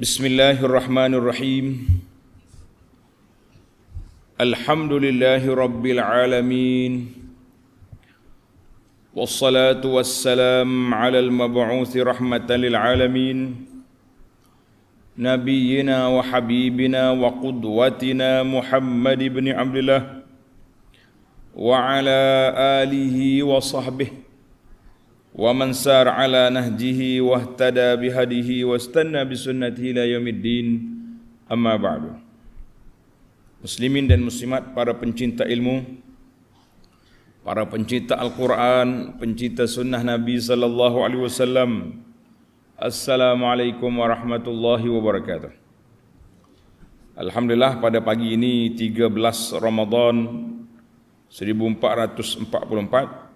Bismillahirrahmanirrahim. Alhamdulillahi rabbil alamin. Wassalatu wassalam ala al-mab'uthi rahmatan lil alamin. Nabiyyina wa habibina wa qudwatina Muhammad ibn Abdullah wa ala alihi wa sahbihi wa man sar ala nahjihi wa ihtada bihadihi wa istanna bisunnatihi ila yaumiddin, amma ba'du. Muslimin dan muslimat, para pencinta ilmu, para pencinta Al-Quran, pencinta sunnah Nabi sallallahu alaihi wasallam, Assalamualaikum warahmatullahi wabarakatuh. Alhamdulillah, pada pagi ini 13 Ramadan 1444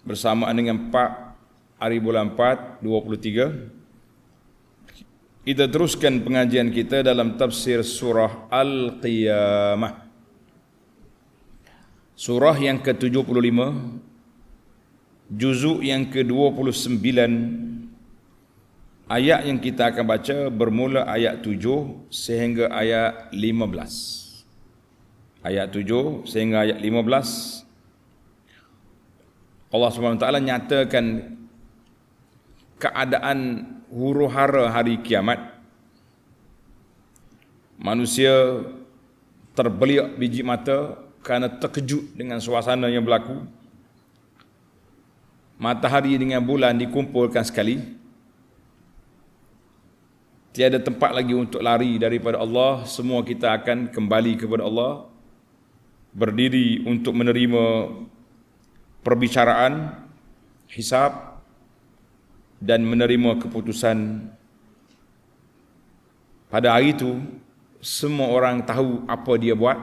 bersamaan dengan 4 hari bulan 4 23, kita teruskan pengajian kita dalam tafsir surah Al-Qiyamah, surah yang ke-75, juzuk yang ke-29. Ayat yang kita akan baca bermula ayat 7 sehingga ayat 15. Ayat 7 sehingga ayat 15. Allah SWT nyatakan keadaan huru-hara hari kiamat. Manusia terbeliak biji mata kerana terkejut dengan suasana yang berlaku. Matahari dengan bulan dikumpulkan sekali. Tiada tempat lagi untuk lari daripada Allah. Semua kita akan kembali kepada Allah, berdiri untuk menerima perbicaraan, hisab dan menerima keputusan. Pada hari itu, semua orang tahu apa dia buat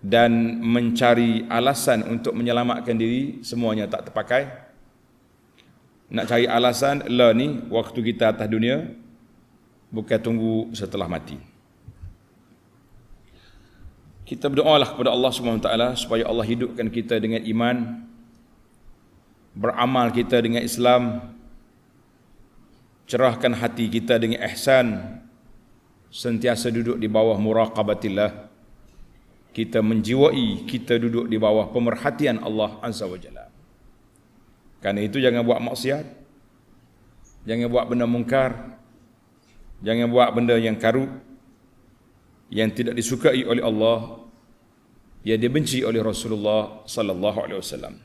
dan mencari alasan untuk menyelamatkan diri semuanya tak terpakai. Nak cari alasan, lah ni waktu kita atas dunia, bukan tunggu setelah mati. Kita berdoalah kepada Allah SWT supaya Allah hidupkan kita dengan iman, beramal kita dengan Islam, cerahkan hati kita dengan ihsan, sentiasa duduk di bawah muraqabatillah. Kita menjiwai kita duduk di bawah pemerhatian Allah Azza wa Jalla. Karena itu jangan buat maksiat, jangan buat benda mungkar, jangan buat benda yang karut, yang tidak disukai oleh Allah, yang dibenci oleh Rasulullah sallallahu alaihi wasallam.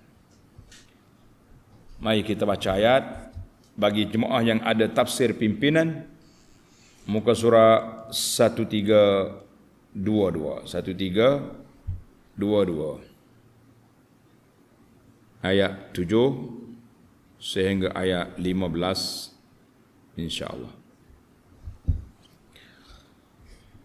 Mari kita baca ayat. Bagi jemaah yang ada tafsir pimpinan, muka surah 1322. 1322. Ayat 7 sehingga ayat 15 insya-Allah.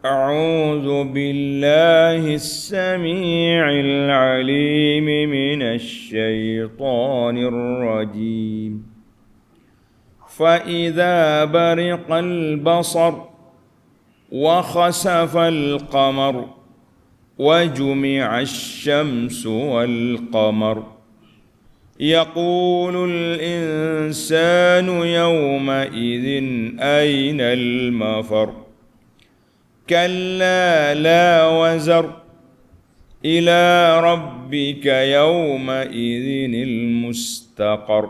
أعوذ بالله السميع العليم من الشيطان الرجيم فإذا برق البصر وخسف القمر وجمع الشمس والقمر يقول الإنسان يومئذ أين المفر كلا لا وزر إلى ربك يومئذ المستقر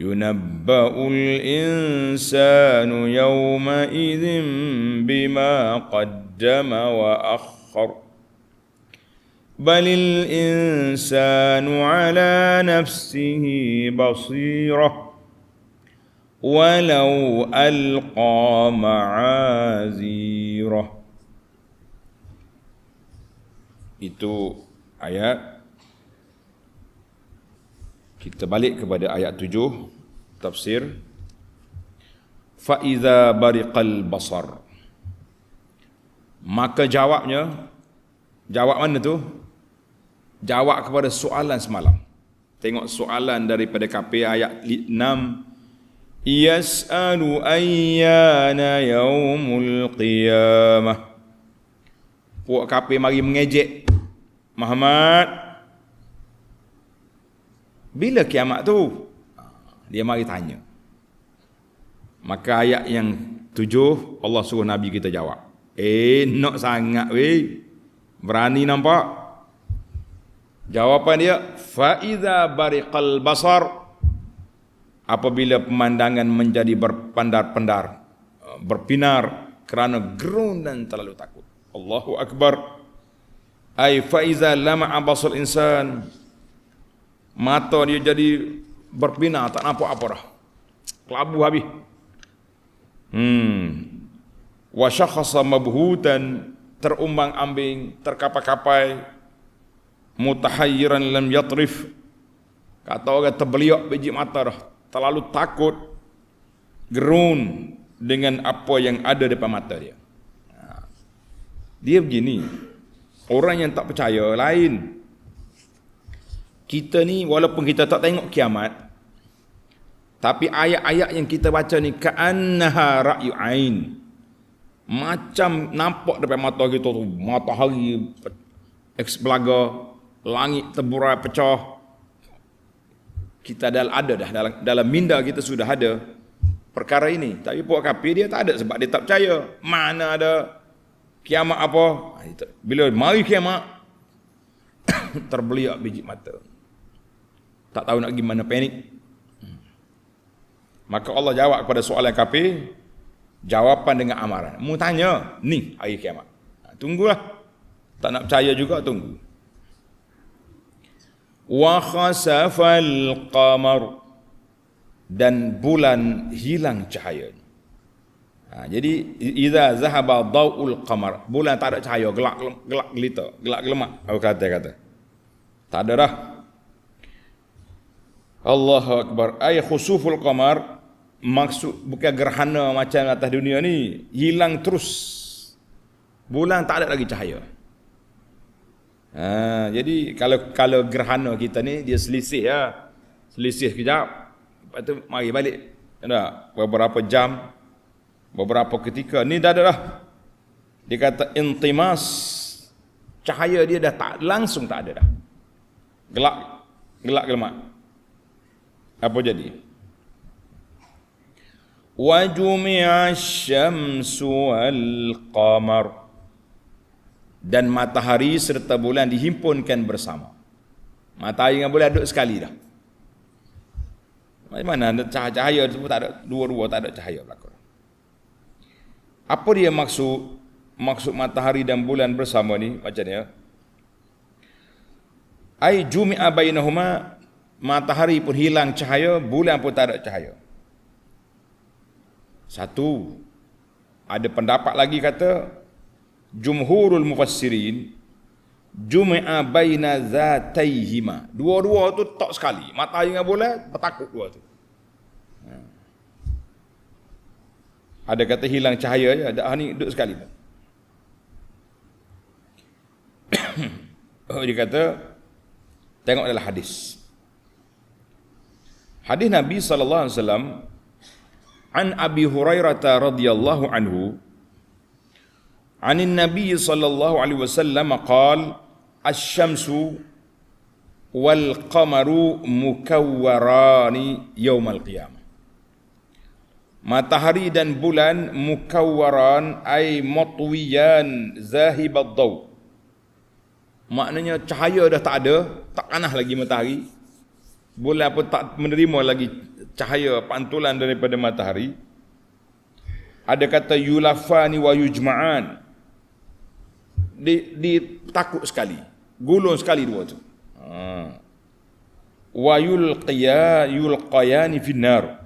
ينبأ الإنسان يومئذ بما قدم وأخر بل الإنسان على نفسه بصيرة walau alqa ma'azirah. Itu ayat. Kita balik kepada ayat 7 tafsir. Fa iza bariqal basar, maka jawabnya, jawab mana tu? Jawab kepada soalan semalam. Tengok soalan daripada kafir ayat 6. Yas'alu ayyana yaumul qiyamah. Puak kafir mari mengejek Muhammad, bila kiamat tu? Dia mari tanya. Maka ayat yang 7 Allah suruh Nabi kita jawab. Nak sangat weh. Berani nampak? Jawapan dia, fa iza bariqal basar, apabila pemandangan menjadi berpandar-pandar, berpinar kerana gerun dan terlalu takut. Allahu akbar. Ai fa iza lama'a basar insan, mata dia jadi berpinar, tak nampak apa dah. Kelabu habis. Wa syakhasa mabhutan, terumbang-ambing, terkapai-kapai, mutahayyiran lam yatrif, kata orang terbeliak biji mata dah, terlalu takut, gerun dengan apa yang ada depan mata dia. Dia begini, orang yang tak percaya lain. Kita ni walaupun kita tak tengok kiamat, tapi ayat-ayat yang kita baca ni ka'annaha ra'yu ain, macam nampak depan mata kita tu, matahari eksbelaga, langit terburai pecah. Kita ada dah dalam minda kita sudah ada perkara ini. Tapi puak kafir dia tak ada sebab dia tak percaya. Mana ada kiamat apa? Bila mari kiamat terbeliak biji mata. Tak tahu nak gimana, panik. Maka Allah jawab kepada soalan kafir, jawapan dengan amaran. Mu tanya, ni hari kiamat. Tunggulah. Tak nak percaya juga, tunggu. Wa khasafal qamar, dan bulan hilang cahayanya. Jadi idza zahaba daul qamar, bulan tak ada cahaya, gelap gelita, gelap gelemak. Aku kata tak ada dah. Allahu akbar. Ay khusuful qamar, maksud bukan gerhana macam atas dunia ni, hilang terus. Bulan tak ada lagi cahaya. Jadi kalau gerhana kita ni dia selisih ya. Selisih sekejap, lepas tu mari balik. Ada beberapa jam, beberapa ketika ni dah ada dah. Dia kata intimas, cahaya dia dah tak langsung, tak ada dah. Gelap gelemak. Apa jadi? Wa jumi'a asy-syamsu wal qamar, dan matahari serta bulan dihimpunkan bersama. Matahari dengan bulan duduk sekali dah. Macam mana cahaya tu tak ada, dua-dua tak ada cahaya belakang. Apa dia maksud matahari dan bulan bersama ni macam ni ya? Ai jumi'a bainahuma, matahari pun hilang cahaya, bulan pun tak ada cahaya. Satu, ada pendapat lagi kata jumhurul mufassirin jumi'a baina zataihima, dua-dua tu tak sekali, matahari dengan bulan bertakut dua tu. Ada kata hilang cahaya je, ada ni duduk sekali. Dia kata tengok dalam hadis Nabi sallallahu alaihi wasallam an Abi Hurairah radhiyallahu anhu anin Nabi sallallahu alaihi wasallam qala asy-syamsu wal qamaru mukawwarani yaumal qiyamah. Matahari dan bulan mukawwaran ay matwiyan zahibad daw. Maknanya cahaya dah tak ada, tak panas lagi matahari. Bulan pun tak menerima lagi cahaya pantulan daripada matahari. Ada kata yulafani wa yujma'an, takut sekali, gulung sekali dua tu. Wa yulqayani finnar.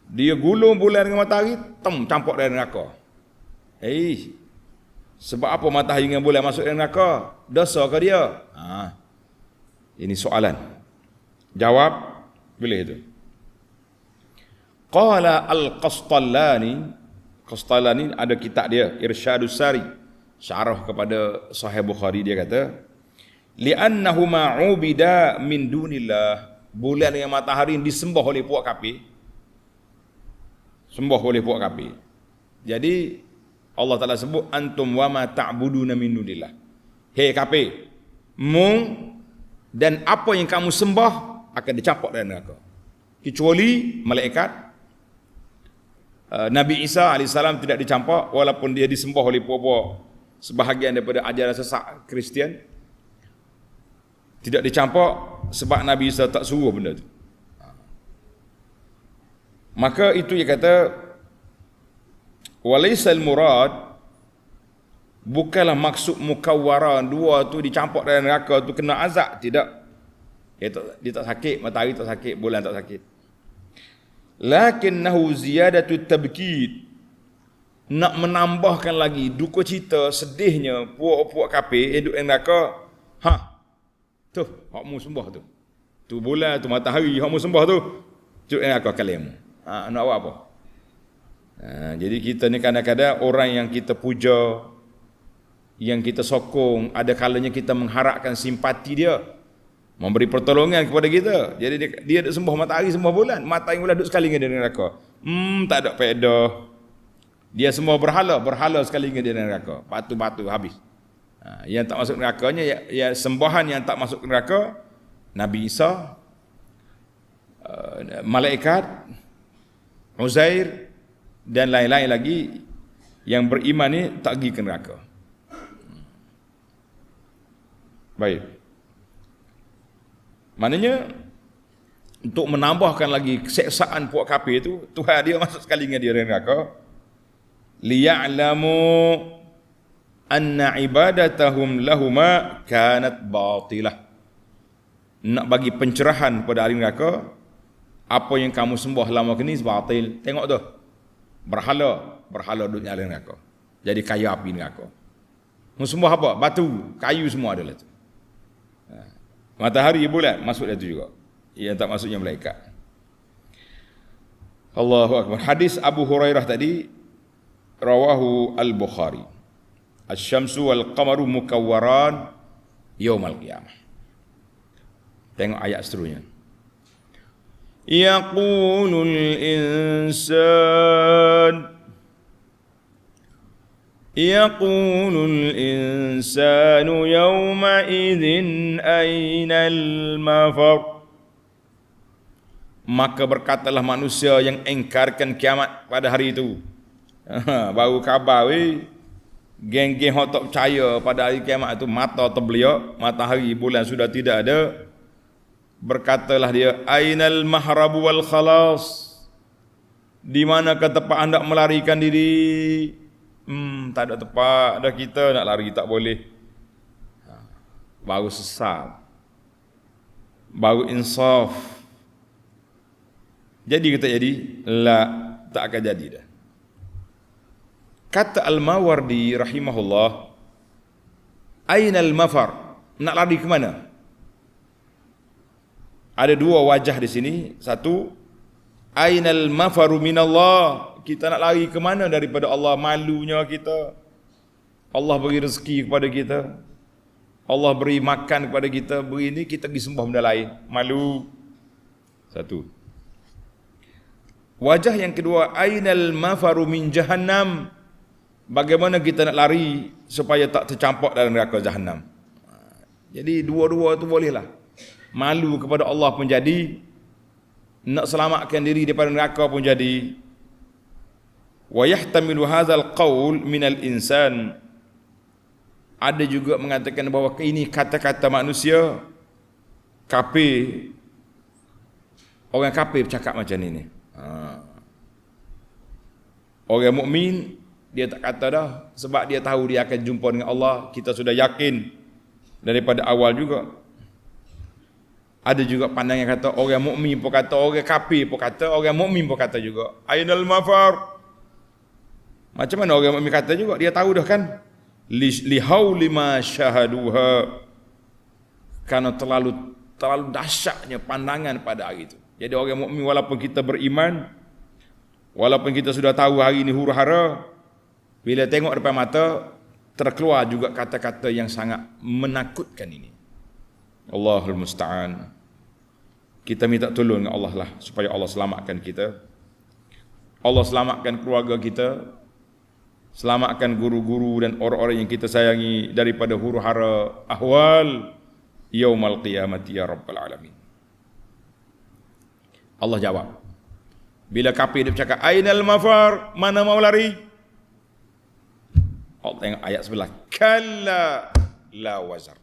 Dia gulung bulan dengan matahari, campur dalam neraka. Sebab apa matahari dengan bulan masuk dalam neraka? Dosa ke dia? Ini soalan. Jawab boleh itu. Qala Qastallani ada kitab dia Irsyadus Sari, syarah kepada Sahih Bukhari. Dia kata li'annahuma ubida min dunillah, bulan dengan matahari disembah oleh puak kafir. Sembah oleh puak kafir. Jadi Allah Ta'ala sebut antum wa ma ta'buduna min dunillah. Hei kafir, mung dan apa yang kamu sembah akan dicampur dalam neraka. kecuali malaikat. Nabi Isa AS tidak dicampak walaupun dia disembah oleh puak-puak sebahagian daripada ajaran sesat Kristian. Tidak dicampak sebab Nabi Isa tak suruh benda tu. Maka itu dia kata walaisal murad, bukanlah maksud mukawwaran dua tu dicampak dalam neraka tu kena azab, tidak. Dia tak sakit, matahari tak sakit, bulan tak sakit. Lakinnahu ziyadatu tabkid, nak menambahkan lagi duka cita, sedihnya puak-puak kafir hidup dalam neraka. Tu hakmu sembah tu. Tu bulan, tu matahari hakmu sembah tu. Tu neraka kalian. Nak buat apa? Jadi kita ni kadang-kadang orang yang kita puja, yang kita sokong, ada kalanya kita mengharapkan simpati dia, memberi pertolongan kepada kita. Jadi dia duk sembah matahari, sembah bulan. Matahari bulan duduk sekali dengan dia neraka. Tak ada faedah. Dia sembah berhala sekali dengan dia neraka. Batu-batu habis. Yang tak masuk nerakanya ya sembahan yang tak masuk neraka, Nabi Isa, malaikat, Uzair dan lain-lain lagi yang beriman ni tak pergi ke neraka. Baik. Maknanya untuk menambahkan lagi keseksaan puak kafir itu, Tuhan dia masuk sekali dengan dia dalam neraka. Liya'lamu anna ibadatahum lahuma kanat batilah. Nak bagi pencerahan pada ahli neraka, apa yang kamu sembah lama ni batil. Tengok tu. Berhala duduk dalam neraka. Jadi kayu api neraka. Mu sembah apa? Batu, kayu semua adalah tu. Matahari, bulan masuk dalam tu juga. Yang tak masuknya malaikat. Allahu akbar. Hadis Abu Hurairah tadi rawahu Al-Bukhari. Asy-syamsu wal qamaru mukawwaran yaumal qiyamah. Tengok ayat seterusnya. Yaqulul insanu yawma idzin ainal mafar. Maka berkatalah manusia yang engkarkan kiamat pada hari itu. Baru khabar geng-geng hok tak percaya pada hari kiamat itu mata terbeliak, matahari bulan sudah tidak ada. Berkatalah dia, ainal mahrabu wal khalas, di manakah tempat hendak melarikan diri? Tak ada tempat dah, kita nak lari tak boleh. Baru sesat, baru insaf. Jadi kata jadi, tak akan jadi dah. Kata Al-Mawardi rahimahullah, ainal mafar, nak lari ke mana? Ada dua wajah di sini. Satu, ainal mafaru minallah, kita nak lari ke mana daripada Allah? Malunya kita. Allah beri rezeki kepada kita, Allah beri makan kepada kita, beri ini, kita pergi sembah benda lain, malu. Satu. Wajah yang kedua, ainal mafaru min jahannam, bagaimana kita nak lari supaya tak tercampak dalam neraka jahannam. Jadi dua-dua tu bolehlah. Malu kepada Allah pun jadi, nak selamatkan diri daripada neraka pun jadi. Wa yahtamilu hadzal qaul minal insan, ada juga mengatakan bahawa ini kata-kata manusia kafir. Orang kafir bercakap macam ini. Orang mukmin dia tak kata dah, sebab dia tahu dia akan jumpa dengan Allah. Kita sudah yakin daripada awal juga. Ada juga pandangan kata orang mukmin pun kata, orang kafir pun kata, orang mukmin pun kata juga. Ainal mafar. Macam mana orang mukmin kata juga? Dia tahu dah kan. Li hauli ma syahaduha. Karena terlalu dahsyatnya pandangan pada hari itu. Jadi orang mukmin walaupun kita beriman, walaupun kita sudah tahu hari ini huru-hara, bila tengok depan mata terkeluar juga kata-kata yang sangat menakutkan ini. Allahul musta'an. Kita minta tolong dengan Allah lah supaya Allah selamatkan kita. Allah selamatkan keluarga kita, selamatkan guru-guru dan orang-orang yang kita sayangi daripada huru-hara ahwal yaumal qiyamati ya rabbal alamin. Allah jawab. Bila kafir dia bercakap, ainal mafar, mana mau lari? Allah tengok ayat sebelah. Kalla la wazar.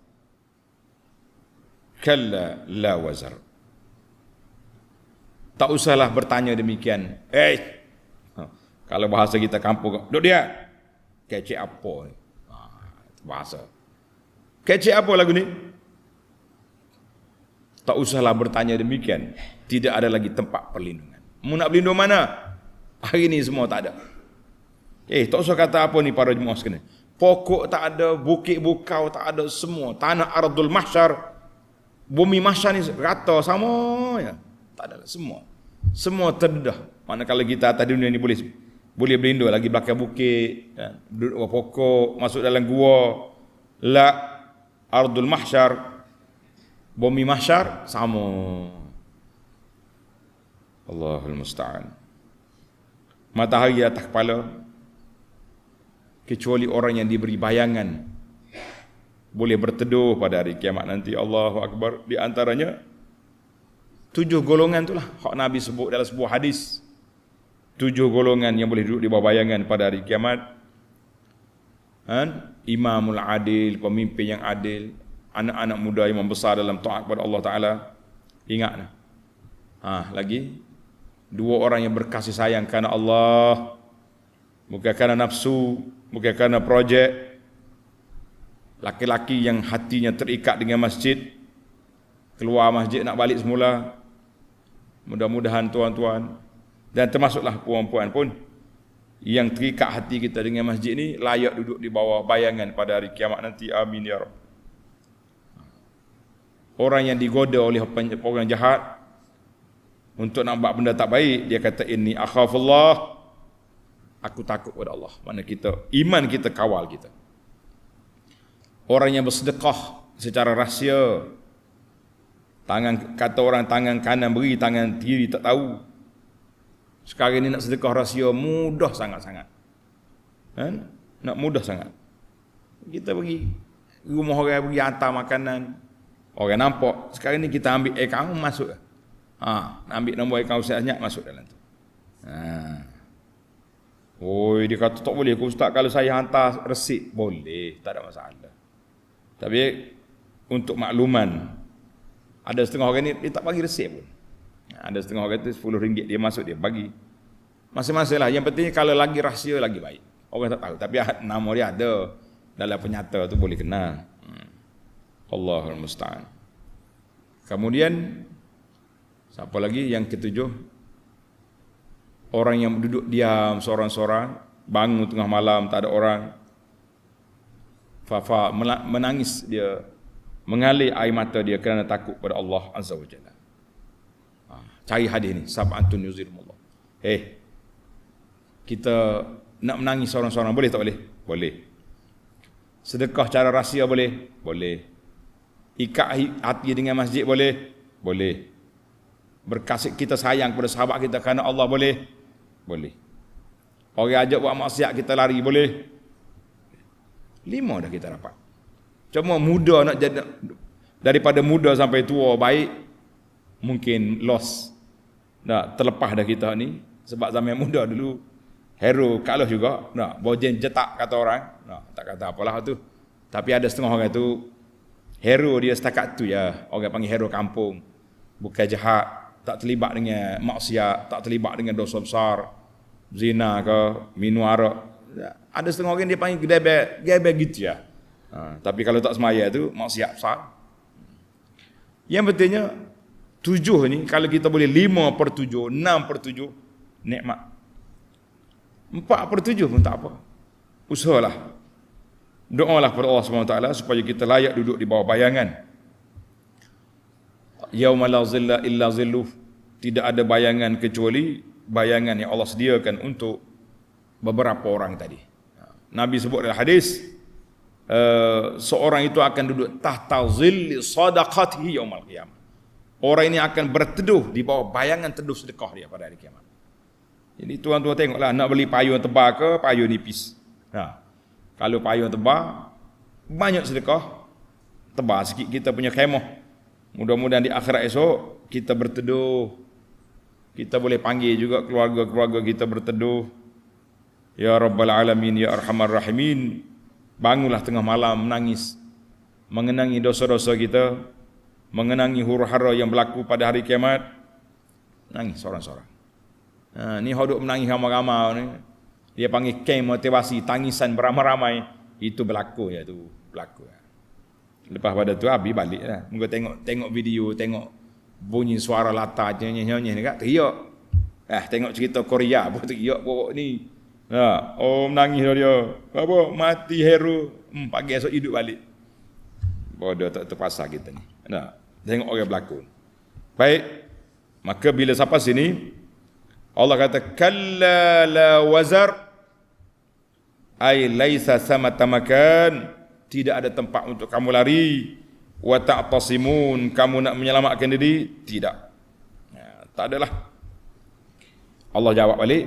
Kalla la wazar. Tak usahlah bertanya demikian. Kalau bahasa kita kampung, duduk dia. Kecek apa ni? Bahasa. Kecek apa lagu ni? Tak usahlah bertanya demikian. Tidak ada lagi tempat perlindungan. Mu nak berlindung mana? Hari ni semua tak ada. Tak usah kata apa ni para jemaah sekalian. Pokok tak ada, bukit bukau tak ada, semua. Tanah ardul mahsyar, bumi mahsyar ni rata sama ya. Tak ada semua. Semua terdedah. Manakala kita atas dunia ni boleh berlindung lagi belakang bukit, ya. Duduk bawah pokok, masuk dalam gua. La ardul mahsyar, bumi mahsyar sama. Allahul musta'an. Matahari atas kepala, kecuali orang yang diberi bayangan boleh berteduh pada hari kiamat nanti. Allahu akbar. Di antaranya 7 golongan itulah hak Nabi sebut dalam sebuah hadis. 7 golongan yang boleh duduk di bawah bayangan pada hari kiamat. Imamul adil, pemimpin yang adil, anak-anak muda yang membesar dalam taat kepada Allah Ta'ala. Ingat. Lagi 2 orang yang berkasih sayang kerana Allah, bukan kerana nafsu, bukan kerana projek. Laki-laki yang hatinya terikat dengan masjid, keluar masjid nak balik semula. Mudah-mudahan tuan-tuan, dan termasuklah puan-puan pun, yang terikat hati kita dengan masjid ni layak duduk di bawah bayangan pada hari kiamat nanti. Amin ya Rabb. Orang yang digoda oleh orang jahat untuk nak buat benda tak baik, dia kata inni akhafullah, aku takut kepada Allah. Mana kita, iman kita kawal kita. Orang yang bersedekah secara rahsia, kata orang tangan kanan beri, tangan kiri tak tahu. Sekarang ni nak sedekah rahsia mudah sangat-sangat. Nak mudah sangat. Kita pergi rumah orang, pergi hantar makanan, orang nampak. Sekarang ni kita ambil akaun masuk. Nak ambil nombor akaun Ustaz Nyak, masuk dalam tu. Dia kata tak boleh ke Ustaz, kalau saya hantar resit boleh, tak ada masalah. Tapi untuk makluman, ada setengah orang ni dia tak bagi resit pun. Ada setengah orang tu RM10 dia masuk, dia bagi. Masing-masing lah. Yang penting kalau lagi rahsia lagi baik. Orang tak tahu, tapi nama dia ada dalam penyata tu, boleh kenal. Allahul musta'an. Kemudian siapa lagi yang ketujuh? Orang yang duduk diam seorang-seorang, bangun tengah malam tak ada orang, menangis dia, mengalir air mata dia kerana takut pada Allah Azza wa Jalla. Cari hadis ni, sab'atun yuzilhumullah. Kita nak menangis seorang-seorang boleh tak boleh? Boleh. Sedekah cara rahsia boleh? Boleh. Ikat hati dengan masjid boleh? Boleh. Berkasih kita sayang kepada sahabat kita kerana Allah boleh? Boleh. Orang ajak buat maksiat kita lari boleh? 5 dah kita dapat. Cuma muda nak jadi, daripada muda sampai tua baik, mungkin loss. Terlepas dah kita ni. Sebab zaman muda dulu hero kalah juga. Bojen jetak kata orang. Tak kata apalah tu. Tapi ada setengah orang tu hero dia setakat tu ya. Orang panggil hero kampung. Bukan jahat, tak terlibat dengan maksiat, tak terlibat dengan dosa besar, zina ke, minum arak. Ada setengah orang dia panggil gebek gitu ya. Tapi kalau tak semaya tu maksiat besar. Yang pentingnya 7 ni, kalau kita boleh 5/7, 6/7, nikmat. 4/7 pun tak apa. Usahalah. Doalah kepada Allah SWT supaya kita layak duduk di bawah bayangan. Yauma la zilla illa zilluh. Tidak ada bayangan kecuali bayangan yang Allah sediakan untuk beberapa orang tadi. Nabi sebut dalam hadis, seorang itu akan duduk tahta zilli sadaqatihi yaumal qiyamah. Orang ini akan berteduh di bawah bayangan teduh sedekah dia pada hari kiamat. Jadi tuan-tuan tengoklah, nak beli payung tebal ke payung nipis. Kalau payung tebal, banyak sedekah, tebal sikit kita punya khemah. Mudah-mudahan di akhirat esok kita berteduh Kita boleh panggil juga keluarga-keluarga kita berteduh. Ya Rabbal Alamin, Ya Arhamar Rahimin. Bangunlah tengah malam menangis, mengenangi dosa-dosa kita, mengenangi huru-hara yang berlaku pada hari kiamat. Nangis seorang-seorang. Ni hodok menangis ramai-ramai ni. Dia panggil kem motivasi, tangisan beramai-ramai. Itu berlaku ya tu, berlaku. Lepas pada tu habis balik lah. Muka tengok video, tengok bunyi suara latar nyanyi-nyanyi dekat teriak. Tengok cerita Korea pun teriak pokok ni. Menangis dia. Apa mati hero, pagi esok hidup balik. Bodoh tak terpaksa kita ni. Tengok orang berlakon. Baik. Maka bila sampai sini Allah kata kalla la wazar, ay laisa samata makan, tidak ada tempat untuk kamu lari, wa ta'tasimun, kamu nak menyelamatkan diri, tidak. Tak adalah. Allah jawab balik,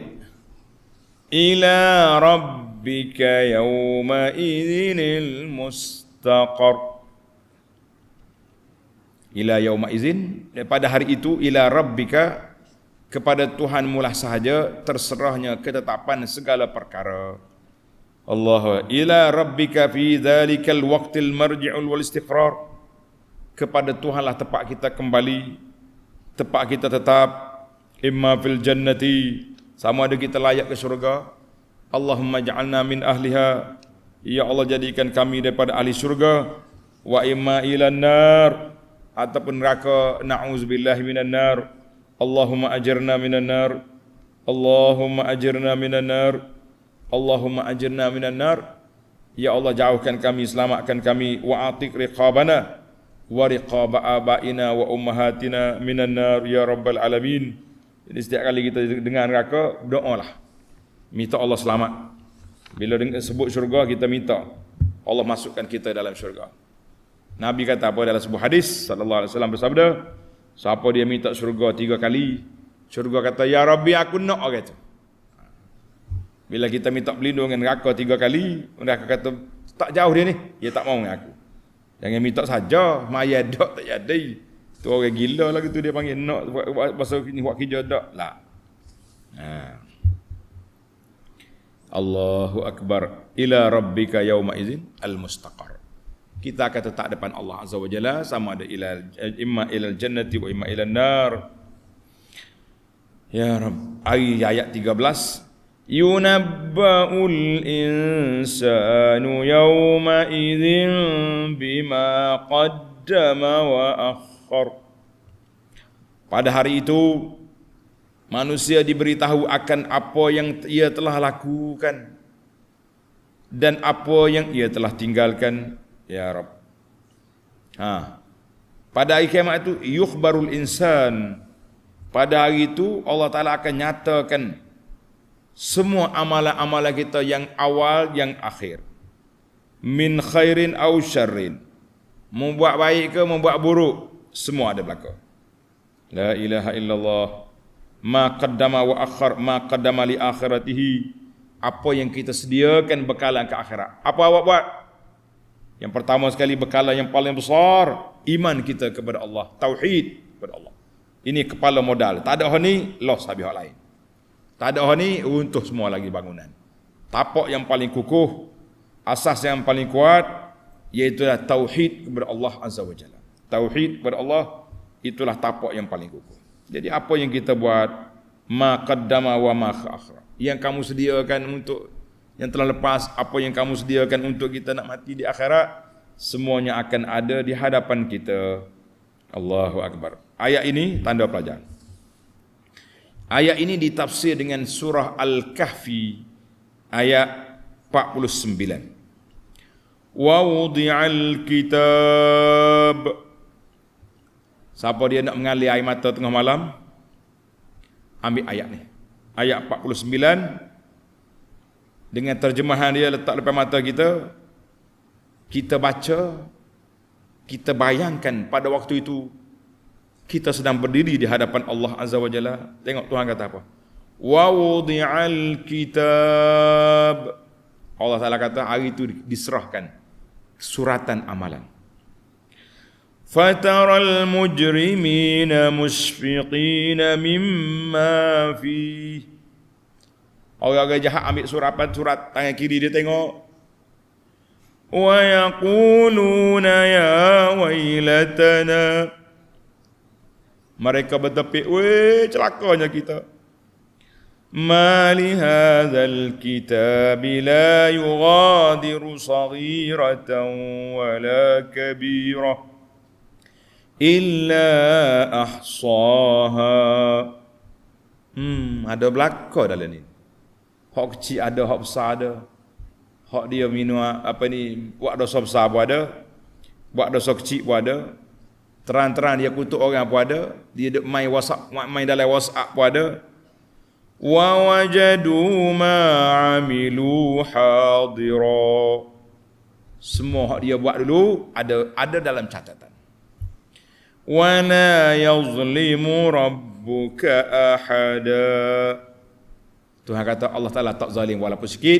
ila rabbika yawma idzinil mustaqar. Ila yauma izin, pada hari itu, ila rabbika, kepada Tuhanmu lah sahaja terserahnya ketetapan segala perkara. Allah, ila rabbika fi dzalikal waqtil marji'ul wal istiqrar, kepada Tuhanlah tempat kita kembali, tempat kita tetap, imma fil jannati, sama ada kita layak ke syurga. Allahumma ja'alna min ahliha, ya Allah jadikan kami daripada ahli syurga. Wa imma ilan nar, ataupun neraka, na'udzubillahi minan nar. Allahumma ajirna minan nar, Allahumma ajirna minan nar, Allahumma ajirna minan nar. Ya Allah jauhkan kami, selamatkan kami. Wa atiq riqabana wa riqaba abaina wa ummahatina minan nar ya rabbal alamin. Jadi setiap kali kita dengar neraka, doalah, minta Allah selamat. Bila sebut syurga, kita minta Allah masukkan kita dalam syurga. Nabi kata apa dalam sebuah hadis, sallallahu alaihi wasallam bersabda, siapa dia minta syurga 3 kali, syurga kata, ya Rabbi aku nak, kata. Bila kita minta berlindung dengan neraka 3 kali, neraka kata, tak jauh dia ni, dia tak mau dengan aku. Jangan minta saja, maya dak tak jadi. Tu orang gila lagi tu, dia panggil nak pasal ni buat kerja dak lah. Allahu akbar, ila rabbika yauma idzin al-mustaqar. Kita akan tetap depan Allah Azza wa Jalla, sama ada imma ilal jannati wa imma ilan nar. Ya Rabb, ayat 13, yunabba'ul insanu yawma idzin bima qaddama wa akhar. Pada hari itu manusia diberitahu akan apa yang ia telah lakukan dan apa yang ia telah tinggalkan. Ya Rabb. Pada hari kiamat itu yukhbarul insan. Pada hari itu Allah Ta'ala akan nyatakan semua amalan-amalan kita yang awal, yang akhir. Min khairin aw syarrin. Membuat baik ke membuat buruk, semua ada belaka. La ilaha illallah. Ma qaddama wa akhar, ma qaddama li akhiratihi. Apa yang kita sediakan bekalan ke akhirat. Apa awak buat? Yang pertama sekali bekalan yang paling besar, iman kita kepada Allah, tauhid kepada Allah. Ini kepala modal. Tak ada ni, loss habis orang lain. Tak ada ni, runtuh semua lagi bangunan. Tapak yang paling kukuh, asas yang paling kuat, iaitu tauhid kepada Allah Azza wa Jalla. Tauhid kepada Allah, itulah tapak yang paling kukuh. Jadi apa yang kita buat, ma qaddama wa ma akhara, yang kamu sediakan untuk yang telah lepas, apa yang kamu sediakan untuk kita nak mati di akhirat, semuanya akan ada di hadapan kita. Allahu Akbar. Ayat ini tanda pelajaran. Ayat ini ditafsir dengan surah Al-Kahfi ayat 49. Wa wudi'al kitab. Siapa dia nak mengalir air mata tengah malam, ambil ayat ni. Ayat 49 dengan terjemahan dia letak depan mata kita. Kita baca, kita bayangkan pada waktu itu kita sedang berdiri di hadapan Allah Azza wa Jalla. Tengok Tuhan kata apa? Wa wudi'al kitab. Allah Ta'ala kata hari itu diserahkan suratan amalan. Fataral mujrimina mushfiqina mimma fi. Orang-orang jahat ambil surat tangan kiri dia tengok. Wa yaquluna ya wailatana. Mereka bertepik, weh celakanya kita. Ma li hadzal kitabi la yughadiru saghiratan wala kabirah illa ahsaha. Ada belaka dalam ni. Hak kecil ada, hak besar ada. Hak dia minum buat dosa besar pun ada, buat dosa kecil pun ada. Terang-terang dia kutuk orang pun ada, dia main WhatsApp, main dalam WhatsApp pun ada. Wa wajadu ma amilu hadira. Semua hak dia buat dulu ada dalam catatan. Wa la yazlimu rabbuka ahada. Tuhan kata Allah Ta'ala tak zalim walaupun sikit.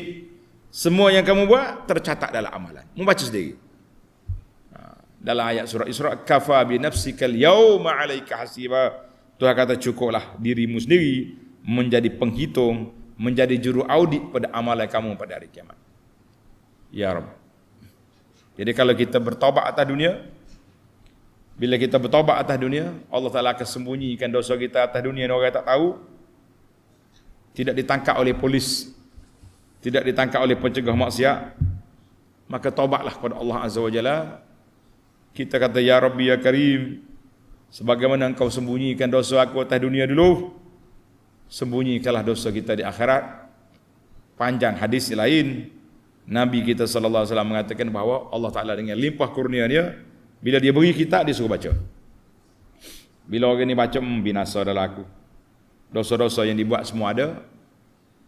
Semua yang kamu buat tercatat dalam amalan. Membaca sendiri. Dalam ayat surah Isra, kafa bi nafsikal yawma 'alaika hasiba. Tuhan kata cukuplah dirimu sendiri menjadi penghitung, menjadi juru audit pada amalan kamu pada hari kiamat. Ya Rabb. Jadi kalau kita bertaubat atas dunia, bila kita bertaubat atas dunia, Allah Ta'ala akan sembunyikan dosa kita atas dunia dan orang tak tahu. Tidak ditangkap oleh polis, tidak ditangkap oleh pencegah maksiat, maka taubatlah kepada Allah Azza wa Jalla. Kita kata, Ya Rabbi Ya Karim, sebagaimana engkau sembunyikan dosa aku atas dunia dulu, sembunyikanlah dosa kita di akhirat. Panjang hadis lain, Nabi kita sallallahu alaihi wasallam mengatakan bahawa Allah Ta'ala dengan limpah kurnia-Nya, bila dia beri kita, dia suruh baca. Bila orang ni baca, binasa adalah aku. Dosa-dosa yang dibuat semua ada.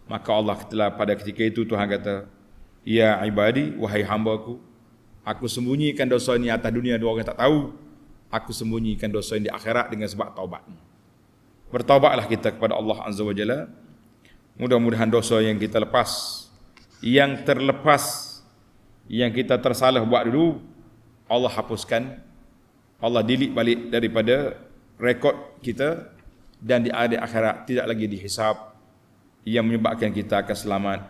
Maka Allah telah pada ketika itu Tuhan kata, Ya ibadi, wahai hamba-Ku, aku sembunyikan dosa ini atas dunia, dua orang tak tahu. Aku sembunyikan dosa ini di akhirat dengan sebab taubat. Bertaubatlah kita kepada Allah Azza wa Jalla. Mudah-mudahan dosa yang kita lepas, yang terlepas, yang kita tersalah buat dulu, Allah hapuskan, Allah delete balik daripada rekod kita, dan di akhirat tidak lagi dihisab, yang menyebabkan kita akan selamat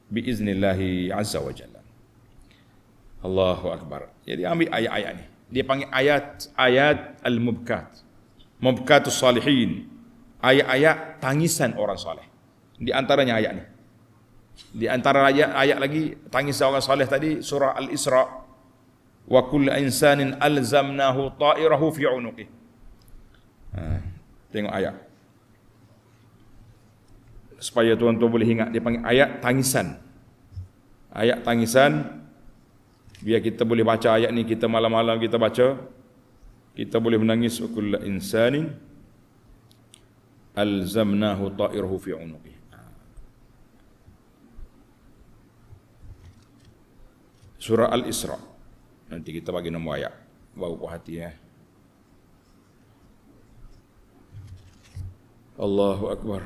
biiznillahi azza wa jalla. Allahu akbar. Jadi ambil ayat-ayat ni, dia panggil ayat al-mubkat, mubkatus salihin, ayat-ayat tangisan orang saleh. Di antaranya ayat ni. Di antara ayat lagi tangisan orang saleh tadi surah Al-Isra, wa kullu insanin alzamnahu ta'irahu fi 'unuqih. Tengok ayat, supaya tuan-tuan boleh ingat. Dia panggil ayat tangisan. Ayat tangisan, biar kita boleh baca ayat ni, kita malam-malam kita baca, kita boleh menangis. Kullu insanin alzamnahu ta'irahu fi 'unuqih. Surah Al-Isra. Nanti kita bagi nombor ayat, baru puas hati ya. Allahu akbar.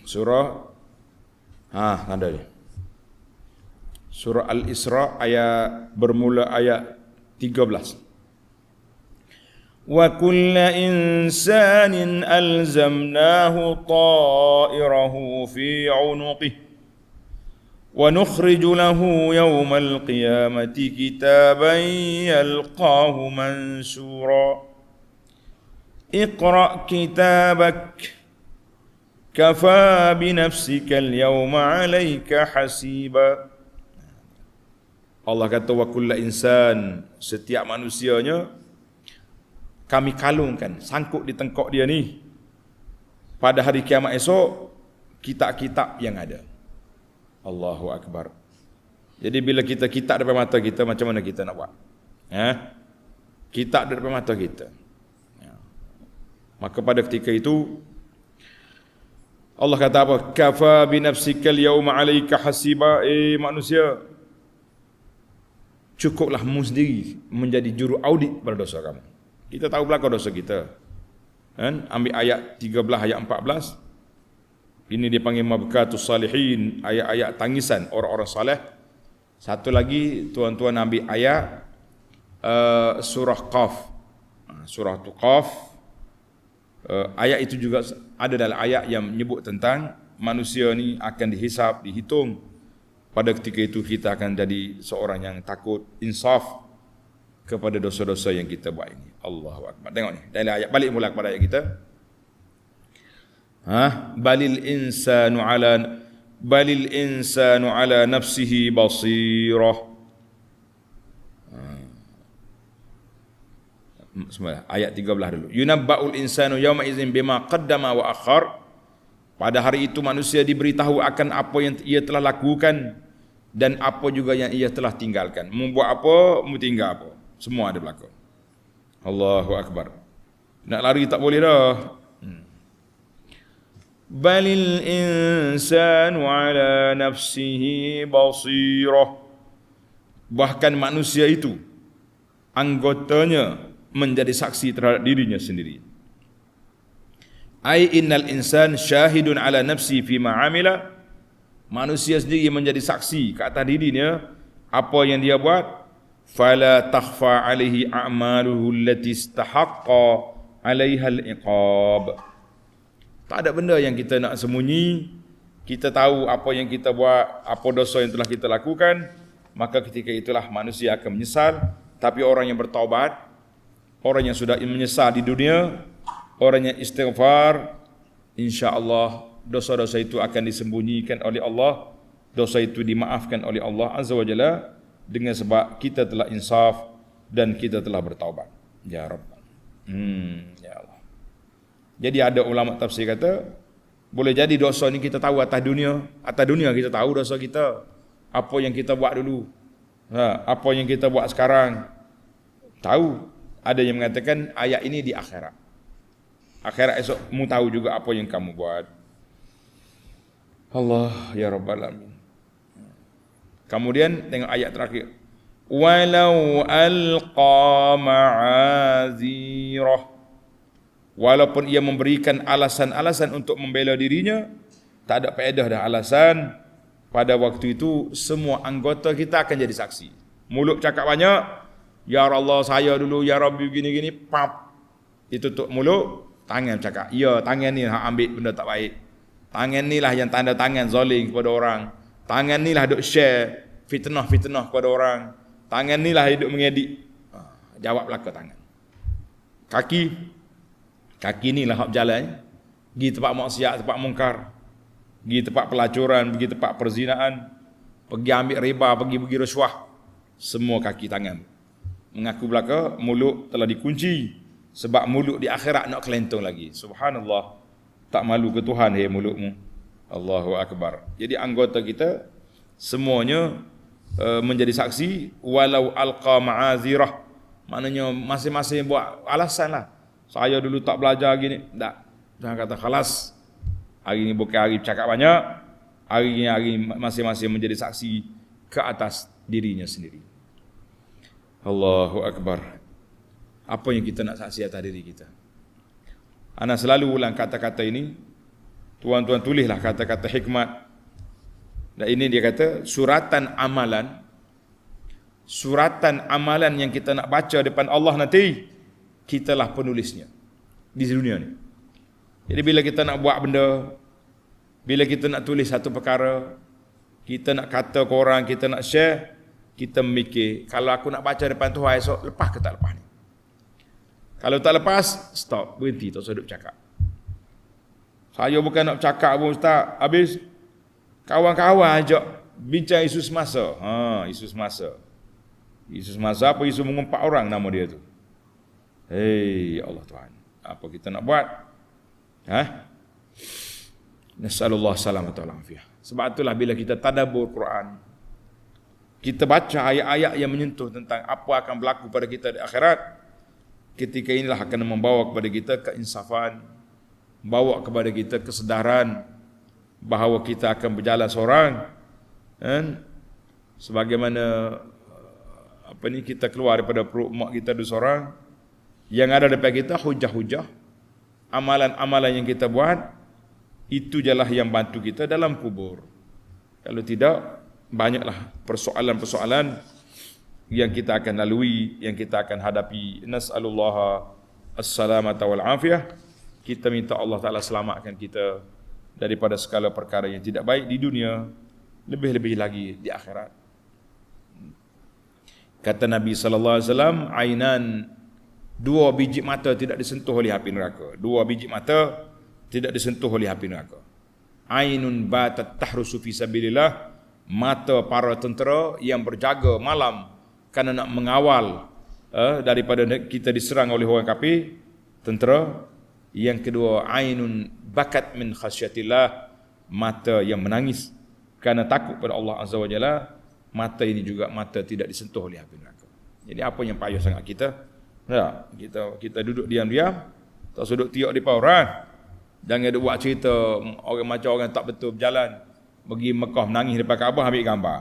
Surah ada ni. Surah Al-Isra ayat bermula ayat 13. Wa kulla insanin alzamnahu ta'irahu fi 'unuqihi wa nukhriju lahu yawmal qiyamati kitaban yalqahu mansura. Iqra' kitabak kafa bi nafsika al-yawma 'alayka hasiba. Allah kata wa kullu insan, setiap manusianya kami kalungkan, sangkut di tengkok dia ni pada hari kiamat esok kitab-kitab yang ada. Allahu akbar. Jadi bila kita kitab depan mata kita, macam mana kita nak buat? Kitab depan mata kita. Maka pada ketika itu Allah kata apa? Kafa bi nafsikal yawma 'alaika hasiba. Manusia, cukuplah mu sendiri menjadi juru audit pada dosa kamu. Kita tahu belakang dosa kita. Ambil ayat 13, ayat 14. Ini dipanggil mabkatus salihin, ayat-ayat tangisan orang-orang saleh. Satu lagi tuan-tuan ambil ayat surah Qaf. Surah Qaf, ayat itu juga ada dalam ayat yang menyebut tentang manusia ni akan dihisap, dihitung. Pada ketika itu kita akan jadi seorang yang takut, insaf kepada dosa-dosa yang kita buat ini. Allahu Akbar. Tengok ni, dalam ayat, balik mula kepada ayat kita. Balil insanu ala nafsihi basirah. Ayat 13 dulu. Yunabba'ul insanu yawma idzin bima qaddama wa akhar. Pada hari itu manusia diberitahu akan apa yang ia telah lakukan dan apa juga yang ia telah tinggalkan. Membuat apa, tinggal apa. Semua ada berlaku. Allahu Akbar. Nak lari tak boleh dah. Balil insanu ala nafsihi basirah. Bahkan manusia itu, anggotanya menjadi saksi terhadap dirinya sendiri. Ai innal insan syahidun ala nafsi fima amila. Manusia sendiri menjadi saksi ke atas dirinya apa yang dia buat. Fala takhfa alaihi a'maluhu allati istahaqqa 'alaiha al-iqab. Tak ada benda yang kita nak sembunyi. Kita tahu apa yang kita buat, apa dosa yang telah kita lakukan, maka ketika itulah manusia akan menyesal. Tapi orang yang bertaubat, orang yang sudah menyesal di dunia, orang yang istighfar, insya-Allah dosa-dosa itu akan disembunyikan oleh Allah, dosa itu dimaafkan oleh Allah Azza wa Jalla dengan sebab kita telah insaf dan kita telah bertaubat. Ya Rabb. Ya Allah. Jadi ada ulama tafsir kata, boleh jadi dosa ni kita tahu atas dunia kita tahu dosa kita, apa yang kita buat dulu, apa yang kita buat sekarang, tahu. Ada yang mengatakan ayat ini di akhirat. Akhirat esok mu tahu juga apa yang kamu buat. Allah ya Rabbal Alamin. Kemudian tengok ayat terakhir. Walau alqa ma'azirah. Walaupun ia memberikan alasan-alasan untuk membela dirinya, tak ada faedah dah alasan. Pada waktu itu semua anggota kita akan jadi saksi. Mulut cakap banyak, ya Allah saya dulu, ya Rabbi gini-gini, pap. Itu tutup mulut, tangan cakap, ya tangan ni hak ambil benda tak baik. Tangan ni lah yang tanda tangan zalim kepada orang. Tangan ni lah duk share fitnah-fitnah kepada orang. Tangan ni lah duk mengedit. Jawablah ke tangan. Kaki ni lah hak berjalan. Pergi tempat maksiat, tempat mungkar. Pergi tempat pelacuran, pergi tempat perzinaan. Pergi ambil riba, pergi rasuah. Semua kaki tangan. Mengaku belaka, mulut telah dikunci. Sebab mulut di akhirat nak kelentong lagi. Subhanallah. Tak malu ke Tuhan, hei mulutmu. Allahu Akbar. Jadi anggota kita, semuanya menjadi saksi. Walau alqa ma'azirah. Maknanya masing-masing buat alasan lah. Saya dulu tak belajar gini. Tak. Jangan kata khalas. Hari ini bukan hari cakap banyak. Hari ini hari masing-masing menjadi saksi ke atas dirinya sendiri. Allahu Akbar. Apa yang kita nak saksi atas diri kita? Ana selalu ulang kata-kata ini. Tuan-tuan tulislah kata-kata hikmat. Dan ini dia kata suratan amalan. Suratan amalan yang kita nak baca depan Allah nanti, kitalah penulisnya di dunia ni. Jadi bila kita nak buat benda, bila kita nak tulis satu perkara, kita nak kata ke orang, kita nak share, kita mikir, kalau aku nak baca depan Tuhan esok, lepas ke tak lepas ni? Kalau tak lepas, stop, berhenti, tak usah duduk cakap. Saya bukan nak cakap pun Ustaz, habis kawan-kawan ajak bincang isu semasa. Isu semasa. Isu semasa apa? Isu mengumpat orang nama dia tu. Hei Allah Tuhan, apa kita nak buat? Nasallallahu salamata wal afiyah. Sebab itulah bila kita tadabbur Quran, kita baca ayat-ayat yang menyentuh tentang apa akan berlaku pada kita di akhirat, ketika inilah akan membawa kepada kita keinsafan, membawa kepada kita kesedaran bahawa kita akan berjalan seorang, sebagaimana kita keluar daripada perut mak kita dulu seorang. Yang ada depan kita hujah-hujah, amalan-amalan yang kita buat, Itu jelah yang bantu kita dalam kubur. Kalau tidak, banyaklah persoalan-persoalan yang kita akan lalui, yang kita akan hadapi. Nas'alullaha as-salamata wal afiyah. Kita minta Allah Ta'ala selamatkan kita daripada segala perkara yang tidak baik di dunia, lebih-lebih lagi di akhirat. Kata Nabi sallallahu alaihi wasallam, ainan, dua biji mata tidak disentuh oleh api neraka. Dua biji mata tidak disentuh oleh api neraka. Ainun batat tahrusu fi sabilillah, mata para tentera yang berjaga malam kerana nak mengawal daripada kita diserang oleh orang kafir, tentera. Yang kedua, ainun bakat min khasyatillah, mata yang menangis kerana takut pada Allah Azza wa Jalla. Mata ini juga mata tidak disentuh oleh api neraka. Jadi apa yang payah sangat kita? Ya, kita duduk diam-diam, tak sudut tiak di orang. Jangan buat cerita orang macam orang tak betul berjalan, pergi Mekah menangis depan Kaabah ambil gambar.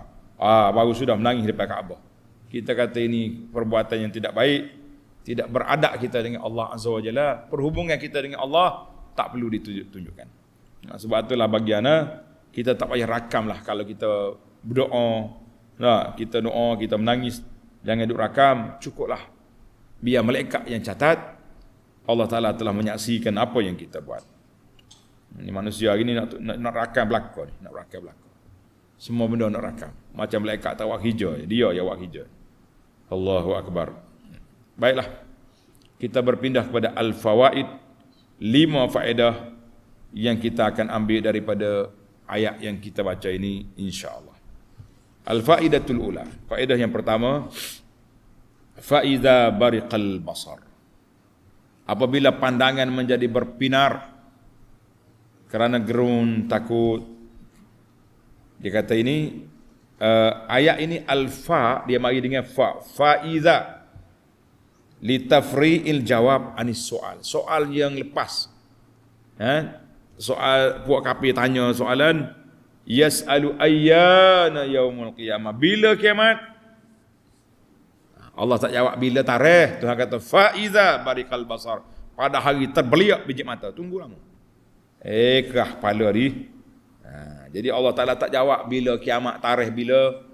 Baru sudah menangis depan Kaabah. Kita kata ini perbuatan yang tidak baik, tidak beradab kita dengan Allah Azza wa Jalla. Perhubungan kita dengan Allah tak perlu ditunjukkan. Sebab itulah bagiannya kita tak payah rakamlah kalau kita berdoa. Kita doa, kita menangis, jangan duk rakam, cukuplah. Biar malaikat yang catat, Allah Ta'ala telah menyaksikan apa yang kita buat. Ini manusia hari ni nak rakam belakang, nak rakam belakang. Semua benda nak rakam. Macam malaikat tak wak hijau, dia yang wak hijau. Allahu Akbar. Baiklah, kita berpindah kepada al-fawaid, 5 faedah yang kita akan ambil daripada ayat yang kita baca ini, insya-Allah. Al-faidatul ula, faedah yang pertama, faida bariqal basar. Apabila pandangan menjadi berpinar kerana gerun, takut. Dia kata ini ayat ini alfa, dia mari dengan fa, faida litafri'il jawab anis soal. Soal yang lepas. Soal puak kafir tanya soalan, yas'alu ayyana yaumul qiyamah, bila kiamat? Allah tak jawab bila tarikh. Tuhan kata faiza barikal basar, pada hari terbeliak biji mata. Tunggu lama. Kerah kepala ni. Jadi Allah Ta'ala tak jawab bila kiamat, tarikh bila,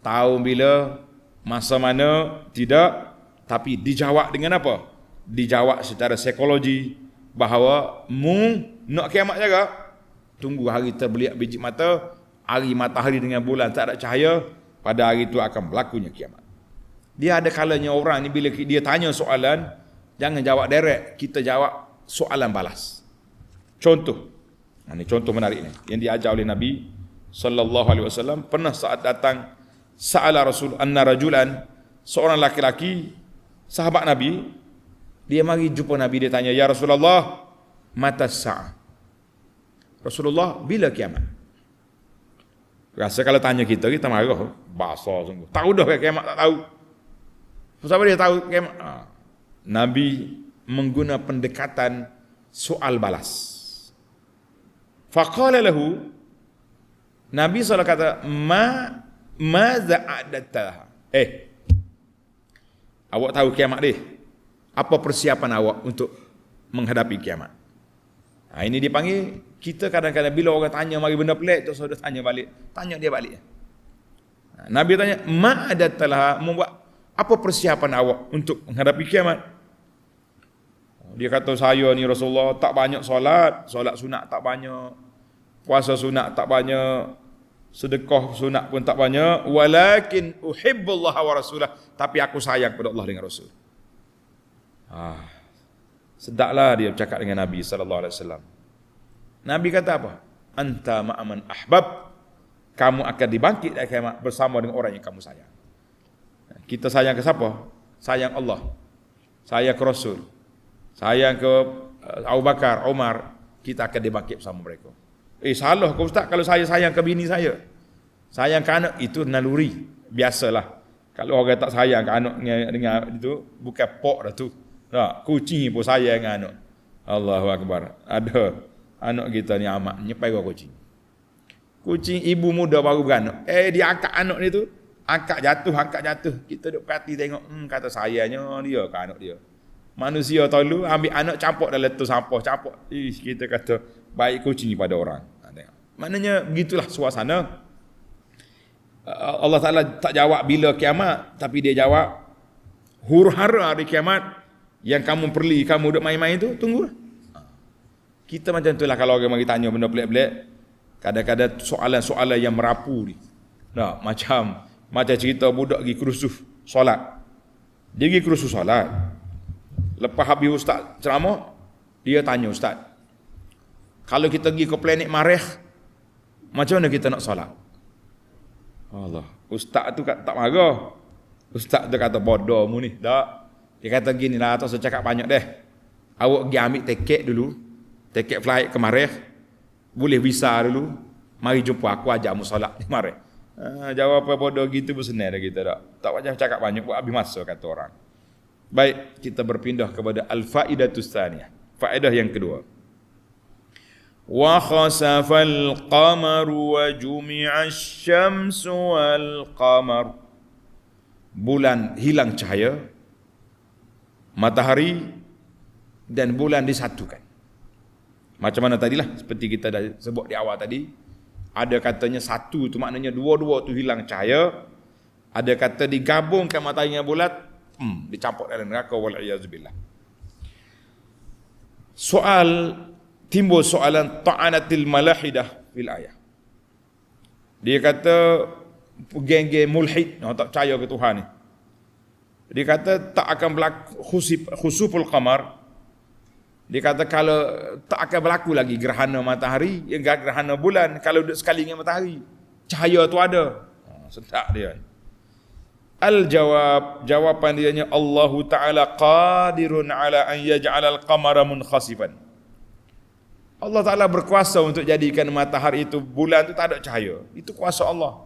tahun bila, masa mana, tidak. Tapi dijawab dengan apa? Dijawab secara psikologi bahawa nak kiamat juga. Tunggu hari terbeliak biji mata, hari matahari dengan bulan tak ada cahaya, pada hari itu akan berlakunya kiamat. Dia ada kalanya orang ni bila dia tanya soalan, jangan jawab direct, kita jawab soalan balas. Contoh, ini contoh menarik ni yang diajar oleh Nabi sallallahu alaihi wasallam. Pernah saat datang sa'ala Rasul anna rajulan, seorang laki-laki sahabat Nabi, dia mari jumpa Nabi, dia tanya, ya Rasulullah, mata sa'ah, Rasulullah, bila kiamat? Rasa kalau tanya kita marah, basah sungguh. Tahu dah kiamat, tak tahu. Siapa dia tahu kiamat? Nabi mengguna pendekatan soal balas. Faqala lahu, Nabi SAW kata, maza a'dattaha. Awak tahu kiamat dia? Apa persiapan awak untuk menghadapi kiamat? Ini dipanggil, kita kadang-kadang bila orang tanya mari benda pelik, tu sudah tanya balik. Tanya dia balik. Nabi tanya, ma'adattaha, membuat apa persiapan awak untuk menghadapi kiamat? Dia kata, saya ni Rasulullah tak banyak solat sunat tak banyak, puasa sunat tak banyak, sedekah sunat pun tak banyak, walakin uhibbullah wa rasulah, tapi aku sayang kepada Allah dengan Rasul. Sedaklah dia bercakap dengan Nabi sallallahu alaihi wasallam. Nabi kata apa? Anta ma'aman ahbab, kamu akan dibangkit dari kiamat bersama dengan orang yang kamu sayang. Kita sayang ke siapa? Sayang Allah, sayang ke Rasul, sayang ke Abu Bakar, Umar, kita akan dibangkit bersama mereka. Salah ke ustaz kalau saya sayang ke bini saya, sayang ke anak, itu naluri, biasalah. Kalau orang tak sayang ke anak dengan itu, bukan pok dah tu. Kucing pun sayang dengan anak. Allahu Akbar. Ada anak kita ni amat nyepai kucing. Kucing ibu muda baru beranak. Dia angkat anak ni tu, angkat jatuh. Kita duk perhati tengok, kata sayangnya dia ke anak dia. Manusia tolu ambil anak campur dalam letus sampah, campur. Kita kata baik kucing pada orang. Maknanya begitulah suasana. Allah Ta'ala tak jawab bila kiamat, tapi dia jawab huru-hara hari kiamat. Yang kamu perli, kamu duduk main-main tu, tunggulah. Kita macam itulah kalau orang mari tanya benda pelik-pelik, kadang-kadang soalan-soalan yang merapu ni. Nah, macam cerita budak pergi kursus solat. Dia pergi kursus solat. Lepas habis ustaz ceramah, dia tanya ustaz, kalau kita pergi ke planet Marikh, macam mana kita nak solat? Allah, ustaz tu tak marah. Ustaz tu kata bodoh mu ni. Tak. Dia kata gini lah, tak usah cakap banyak deh. Awak pergi ambil tiket dulu. Tiket flight ke Marikh. Boleh visa dulu. Mari jumpa aku, ajak mu solat di Marikh. Jawab apa bodoh gitu pun senang dah kita tak. Tak payah cakap banyak buat habis masa kata orang. Baik, kita berpindah kepada al-faidatus tsaniyah. Faedah yang kedua. Wa khasafal qamaru wa jumi'asy syamsu wal qamar. Bulan hilang cahaya, matahari dan bulan disatukan. Macam mana tadilah, seperti kita dah sebut di awal tadi, ada katanya satu tu maknanya dua-dua tu hilang cahaya, ada kata digabungkan matahari dengan bulan, dicampur dalam neraka wal iazubillah. Timbul soalan ta'anatil malahidah fil ayah. Dia kata geng-geng mulhid yang tak percaya ke Tuhan ni. Dia kata tak akan berlaku khusuful qamar. Dia kata kalau tak akan berlaku lagi gerhana matahari, gerhana bulan kalau duduk sekali dengan matahari. Cahaya tu ada. Sedap dia. Jawapan dia Allah Ta'ala qadirun ala an yaj'alal qamara munkhasifan. Allah Ta'ala berkuasa untuk jadikan matahari itu, bulan itu tak ada cahaya. Itu kuasa Allah.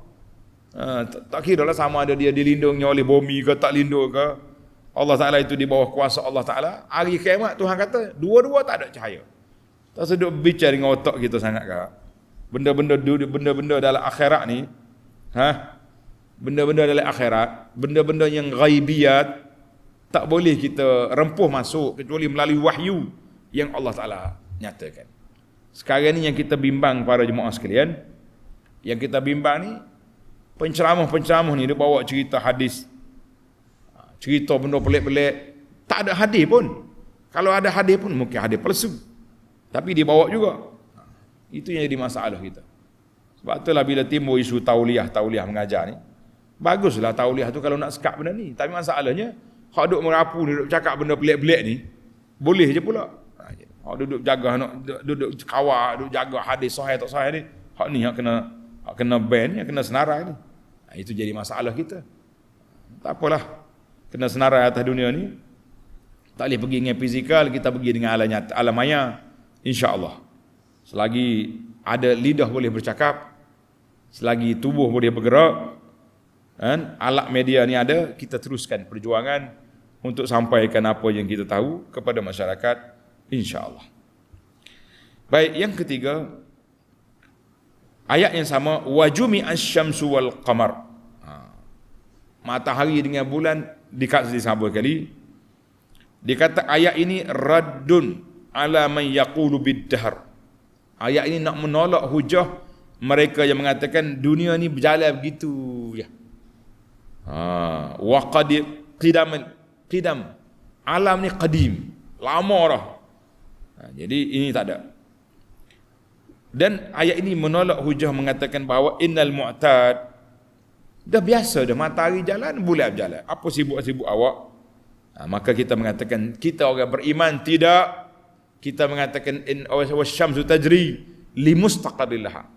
Tak kira lah sama ada dia dilindungi oleh bumi ke tak lindung ke. Allah Ta'ala itu di bawah kuasa Allah Ta'ala. Hari kiamat Tuhan kata, dua-dua tak ada cahaya. Tak seduk bicara dengan otak kita sangat ke. Benda-benda dalam akhirat ni, benda-benda dalam akhirat, benda-benda yang ghaibiyat, tak boleh kita rempuh masuk kecuali melalui wahyu yang Allah Ta'ala nyatakan. Sekarang ni yang kita bimbang para jemaah sekalian, yang kita bimbang ni, penceramah-penceramah ni dia bawa cerita hadis, cerita benda pelik-pelik, tak ada hadis pun. Kalau ada hadis pun mungkin hadis palsu, tapi dia bawa juga. Itu yang jadi masalah kita. Sebab itulah bila timbul isu tauliah mengajar ni, baguslah tauliah tu kalau nak sekat benda ni. Tapi masalahnya, hak duk merapu ni, duk cakap benda pelik-pelik ni, boleh je pula. Hak duduk jaga, duduk kawal, duduk jaga hadis sahih tak sahih ni, hak ni hak kena ban, yang kena senarai ni. Itu jadi masalah kita. Tak apalah, kena senarai atas dunia ni. Tak boleh pergi dengan fizikal, kita pergi dengan alam maya, insya-Allah. Selagi ada lidah boleh bercakap, selagi tubuh boleh bergerak, dan alat media ni ada, kita teruskan perjuangan untuk sampaikan apa yang kita tahu kepada masyarakat, insya-Allah. Baik, yang ketiga, ayat yang sama, wajumi asy-syamsu wal qamar. Matahari dengan bulan dikasih sama kali. Dikata ayat ini raddun ala man yaqulu bid-dahr. Ayat ini nak menolak hujah mereka yang mengatakan dunia ni berjalan begitu ya. Wa qidam. Alam ni qadim, lama dah. Jadi ini tak ada. Dan ayat ini menolak hujah mengatakan bahawa innal mu'tad, dah biasa dah matahari jalan, bulan berjalan. Apa sibuk-sibuk awak? Maka kita mengatakan kita orang beriman tidak. Kita mengatakan in wasyamsu tajri limustaqarril laha.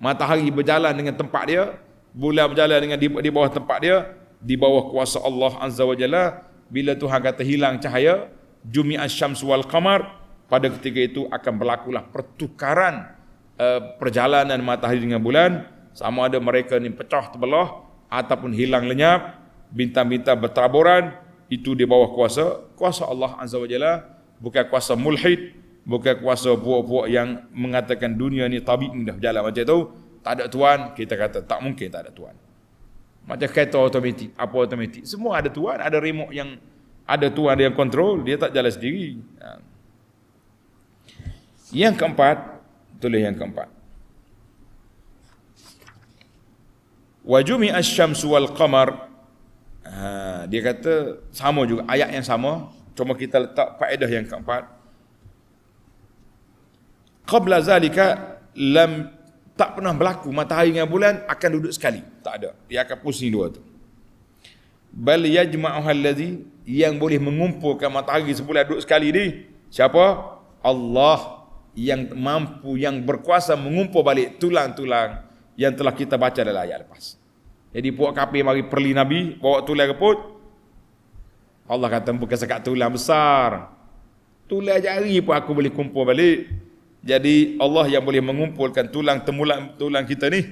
Matahari berjalan dengan tempat dia, bulan berjalan dengan di bawah tempat dia, di bawah kuasa Allah Azza wa Jalla. Bila Tuhan kata hilang cahaya, jumi'asy syamsu wal qamar, pada ketika itu akan berlakulah pertukaran perjalanan matahari dengan bulan, sama ada mereka ni pecah terbelah ataupun hilang lenyap, bintang-bintang bertaburan. Itu di bawah kuasa Allah Azza wa Jalla, bukan kuasa mulhid, bukan kuasa puak-puak yang mengatakan dunia ni tabi'i dah berjalan macam tu, tak ada tuan. Kita kata tak mungkin tak ada tuan. Macam kereta automatik, apa automatik, semua ada tuan, ada remote yang ada tuan yang kontrol, dia tak jalan sendiri. Yang keempat, Tulis yang keempat. Wa jumi'a asy-syamsu wal qamar. Dia kata sama juga, ayat yang sama, cuma kita letak faedah yang keempat. Qabla zalika tak pernah berlaku matahari dengan bulan akan duduk sekali. Tak ada. Dia akan pusing dua tu. Bal yajma'uha allazi, yang boleh mengumpulkan matahari sebulan duduk sekali ni siapa? Allah, yang mampu, yang berkuasa mengumpul balik tulang-tulang yang telah kita baca dalam ayat lepas. Jadi puak kafir mari perli Nabi bawa tulang reput. Allah kata bukan sekat tulang besar. Tulang jari pun aku boleh kumpul balik. Jadi Allah yang boleh mengumpulkan tulang temulang tulang kita ni,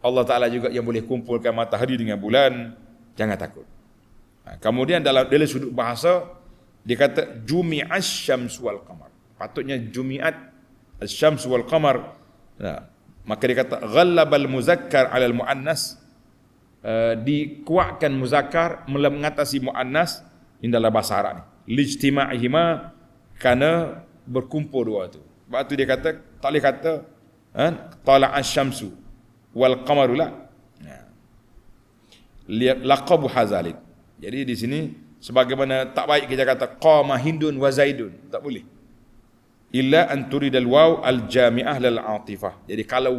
Allah Taala juga yang boleh kumpulkan matahari dengan bulan. Jangan takut. Kemudian dalam sudut bahasa dia kata jumi'as syamsu wal qamar. Patutnya jumi'at asy-syamsu wal qamar. Maka dia kata ghallabal muzakkar 'alal muannas. Dikuatkan muzakkar mengatasi muannas dalam bahasa Arab ni. Lijtima'ihima, kerana berkumpul dua tu. Sebab tu dia kata tak boleh kata tala'asy syamsu wal qamaru la. Laqabu hazalik. Jadi di sini sebagaimana tak baik kita kata qama hindun wa zaidun, tak boleh. Illa an turidal waw al jami'ah lil atifah. Jadi kalau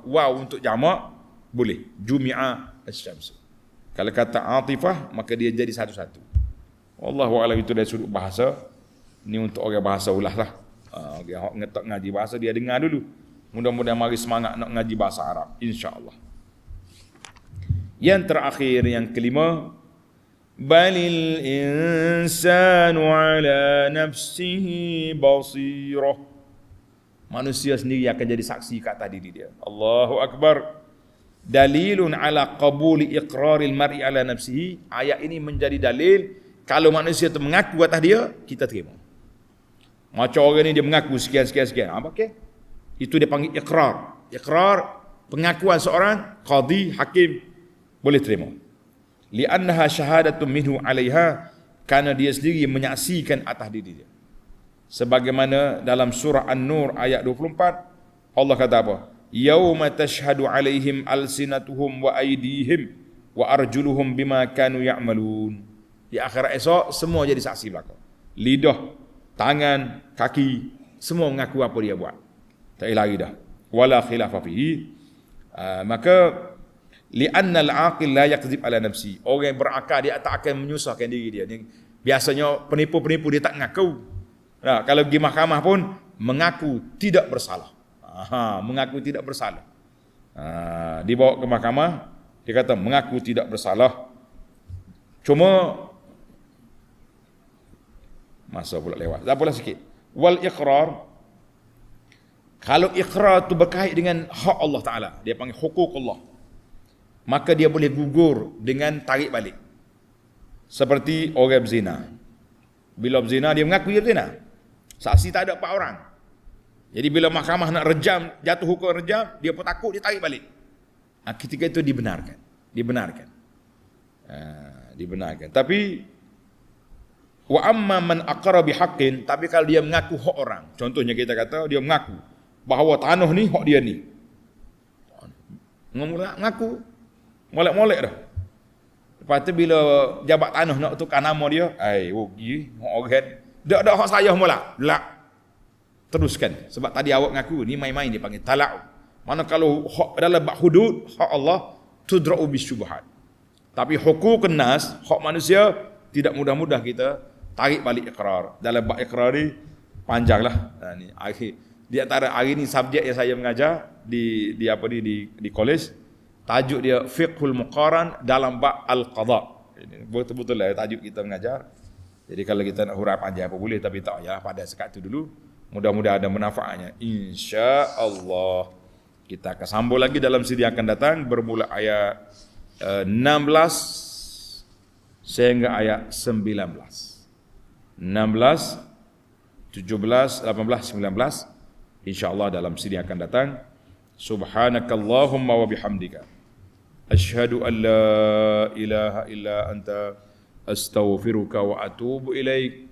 waw untuk jamak boleh, jumi'a asy-syamsu. Kalau kata atifah maka dia jadi satu-satu. Wallahu a'lam. Itu dari sudut bahasa. Ini untuk orang bahasa ulah lah. Orang ngetok ngaji bahasa dia dengar dulu. Mudah-mudahan mari semangat nak ngaji bahasa Arab, insya-Allah. Yang terakhir, yang kelima, balil insanu ala nafsihi basirah. Manusia sendiri akan jadi saksi ke atas diri dia. Allahu akbar. Dalilun ala qabuli iqraril mar'i ala nafsihi. Ayat ini menjadi dalil kalau manusia itu mengaku atas dia, kita terima. Macam orang ni dia mengaku sekian. Okey. Itu dia panggil iqrar. Iqrar, pengakuan seorang qadi, hakim, boleh terima. Li'annaha syahadatun minhu 'alaiha, karena dia sendiri menyaksikan atas diri dia. Sebagaimana dalam surah An-Nur ayat 24, Allah kata apa? Yauma tashhadu 'alaihim alsinatuhum wa aydihim wa arjuluhum bima kanu ya'malun. Di akhirat esok semua jadi saksi belaka. Lidah, tangan, kaki, semua mengaku apa dia buat. Tak lari dah. Wala khilafa fihi. Maka li'anna al-aqil la yakzib ala nafsi. Orang yang berakal dia tak akan menyusahkan diri dia. Biasanya penipu-penipu dia tak mengaku. Kalau pergi mahkamah pun mengaku tidak bersalah. Mengaku tidak bersalah. Dibawa ke mahkamah, dia kata mengaku tidak bersalah. Cuma masa pula lewat. Tak apalah sikit. Wal iqrar, kalau iqrar tu berkait dengan hak Allah Taala, dia panggil hukuk Allah, maka dia boleh gugur dengan tarik balik. Seperti orang berzina. Bila berzina dia mengaku dia berzina. Saksi tak ada 4 orang. Jadi bila mahkamah nak rejam, jatuh hukum rejam, dia pun takut, dia tarik balik. Ketika itu dibenarkan. Dibenarkan. Tapi wa amma man aqara bihaqqin, tapi kalau dia mengaku hak orang, contohnya kita kata dia mengaku bahawa tanah ni hak dia ni. Mengaku molek-molek dah. Lepas tu bila jabat tanah nak tukar nama dia, rugi hak orang. Dak ada hak saya mula. Lak. Teruskan. Sebab tadi awak ngaku ni main-main, dia panggil tala'u. Mana kalau hak dalam bab hudud, hak Allah tudra'u bisyubhat. Tapi hukukun nas, hak manusia, tidak mudah-mudah kita tarik balik iqrar. Dalam bab iqrar ni panjanglah. Ni akhir di antara hari ni subjek yang saya mengajar di kolej, tajuk dia fiqhul muqaran dalam bab al-qada. Betul-betul lah tajuk kita mengajar. Jadi kalau kita nak huraian panjang apa boleh, tapi tak payah pada sekat tu dulu. Mudah-mudahan ada manfaatnya, insya-Allah. Kita akan sambung lagi dalam siri yang akan datang, bermula ayat 16 sehingga ayat 19. 16, 17, 18, 19 insya-Allah dalam siri yang akan datang. Subhanakallahumma wa bihamdika asyhadu an la ilaha illa anta astaghfiruka wa atubu ilaik.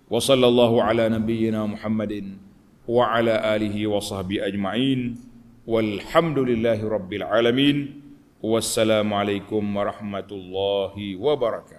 Wa sallallahu ala nabiyyina Muhammadin wa ala alihi wa sahbihi ajma'in. Walhamdulillahi rabbil alamin. Wassalamualaikum warahmatullahi wabarakatuh.